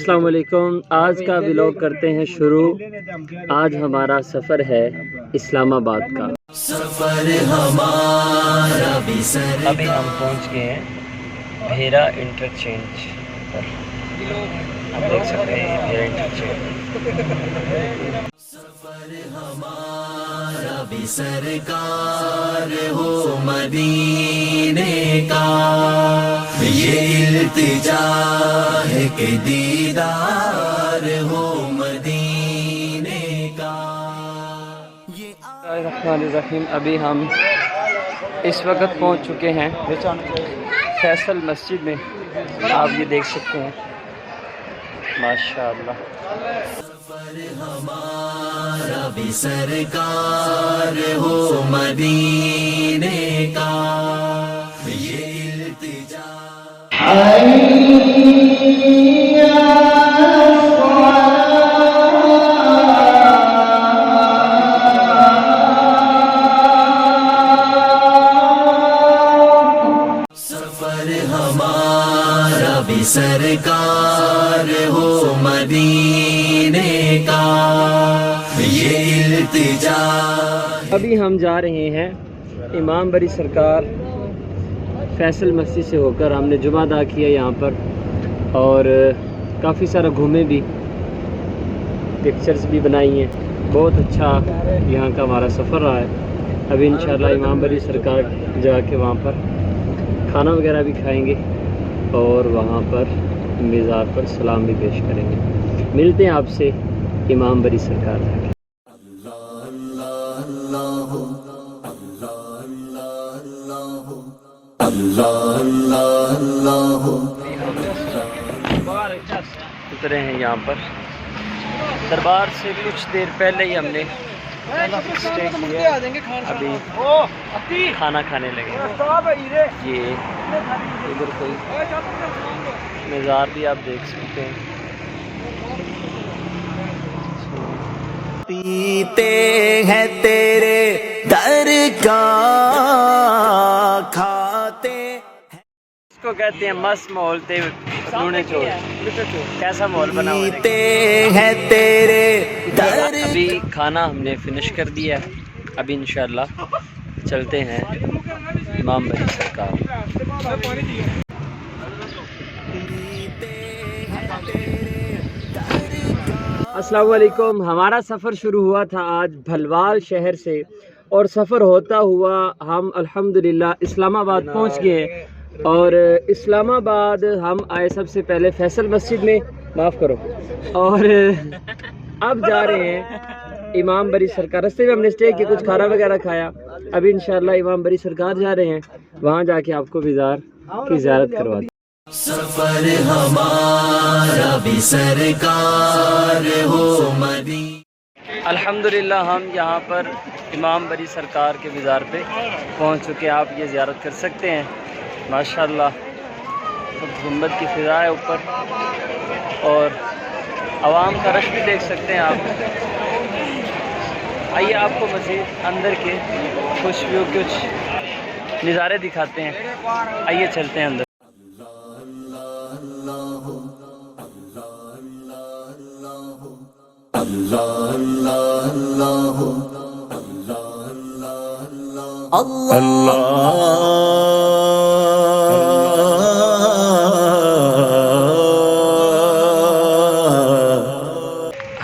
अस्सलाम वालेकुम। आज का व्लॉग करते हैं शुरू। आज हमारा सफ़र है इस्लामाबाद का। सफ़र हमारा अभी हम पहुंच गए हैं भेरा इंटरचेंज पर। आप देख सकते हैं भेरा इंटरचेंज। सफ़र हमारा भी सरकार हो मदीने का, ये इल्तिजा है कि दीदार हो मदीने का। रहीम अभी हम इस वक्त पहुंच चुके हैं फैसल मस्जिद में। आप ये देख सकते हैं माशाअल्लाह। सफ़र हमारा भी सरकार हो मदीने का, ये इल्तिजा भी सरकार हो मदीने का, ये इल्तिजा। अभी हम जा रहे हैं इमाम बरी सरकार फैसल मस्जिद से होकर। हमने जुमा अदा किया यहाँ पर और काफ़ी सारा घूमे भी, पिक्चर्स भी बनाई हैं। बहुत अच्छा यहाँ का हमारा सफ़र रहा है। अभी इंशाल्लाह इमाम बरी सरकार जाके वहाँ पर खाना वगैरह भी खाएंगे और वहाँ पर मीज़ार पर सलाम भी पेश करेंगे। मिलते हैं आपसे इमाम बरी सरकार जाके। उतरे हैं यहाँ पर दरबार से कुछ देर पहले ही हमने स्टे किया। अभी खाना खाने लगे। ये इधर कोई मज़ार भी आप देख सकते हैं। पीते हैं तेरे दर का, खाते इसको कहते हैं मस्त माहौल ते लूने चोर। कैसा माहौल बना हुआ है तेरे दर। अभी खाना हमने फिनिश कर दिया है। अभी इंशाल्लाह चलते हैं इमाम बरी सरकार। अस्सलाम वालेकुम। हमारा सफ़र शुरू हुआ था आज भलवाल शहर से और सफ़र होता हुआ हम अल्हम्दुलिल्लाह इस्लामाबाद पहुंच गए। और इस्लामाबाद हम आए सबसे पहले फैसल मस्जिद में, माफ़ करो, और अब जा रहे हैं इमाम बरी सरकार। रास्ते में हमने स्टे किया, कुछ खाना वगैरह खाया। अभी इंशाल्लाह इमाम बरी सरकार जा रहे हैं, वहाँ जाके आपको मीज़ार की ज़ियारत करवा दें। सफ़र हमारा भी सरकार हो मदीने। अल्हम्दुलिल्लाह हम यहाँ पर इमाम बरी सरकार के मीज़ार पे पहुँच चुके हैं। आप ये ज़ियारत कर सकते हैं माशाअल्लाह। तो गुंबद की फ़िज़ा है ऊपर और आवाम का रश भी देख सकते हैं आप। आइए आपको मज़ीद अंदर के खुशबू कुछ नज़ारे दिखाते हैं। आइए चलते हैं अंदर।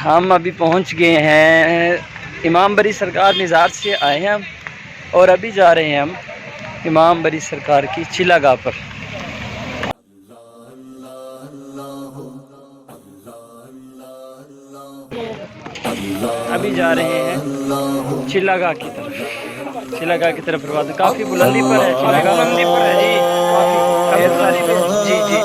हम अभी पहुंच गए हैं इमाम बरी सरकार मीज़ार से आए हैं हम और अभी जा रहे हैं हम इमाम बरी सरकार की चिलागाह पर। अभी जा रहे हैं चिलागाह की तरफ। चिलागाह की तरफ काफ़ी बुलंदी पर है चिलागाह जी। जी जी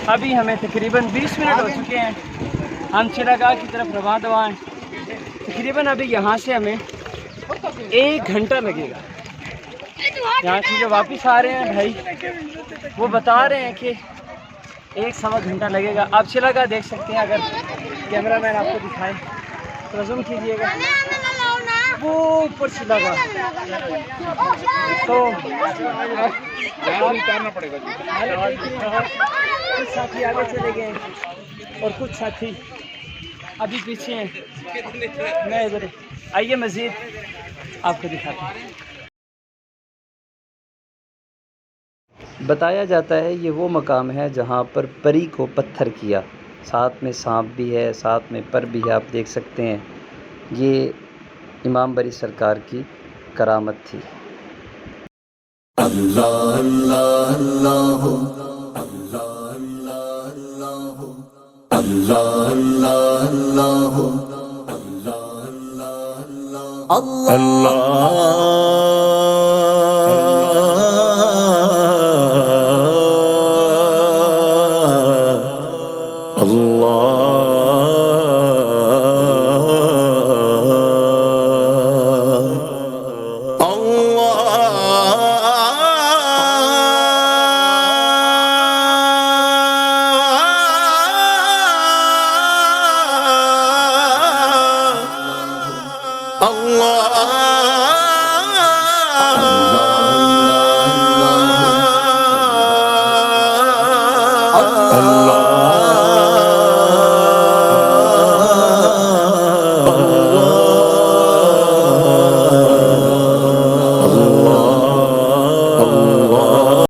अभी हमें तकरीबन 20 मिनट हो चुके हैं। हम चिलागाह की तरफ रवाना हैं। तकरीबन अभी यहाँ से हमें 1 घंटा लगेगा। यहाँ से जो वापस आ रहे हैं भाई वो बता रहे हैं कि 1-1.25 घंटा लगेगा। आप चिलागाह देख सकते हैं, अगर कैमरामैन आपको दिखाए तो जूम कीजिएगा। ऊपर से लगा तो उतारना पड़ेगा। कुछ साथी आगे चले गए और कुछ साथी अभी पीछे हैं। मैं इधर, आइए मज़ीद आपको दिखाता हूँ। बताया जाता है ये वो मकाम है जहाँ पर परी को पत्थर किया, साथ में सांप भी है, साथ में पर भी है। आप देख सकते हैं ये इमाम बरी सरकार की करामत थी। अल्लाह अल्लाह अल्लाह अल्लाह अल्लाह अल्लाह अल्लाह अल्लाह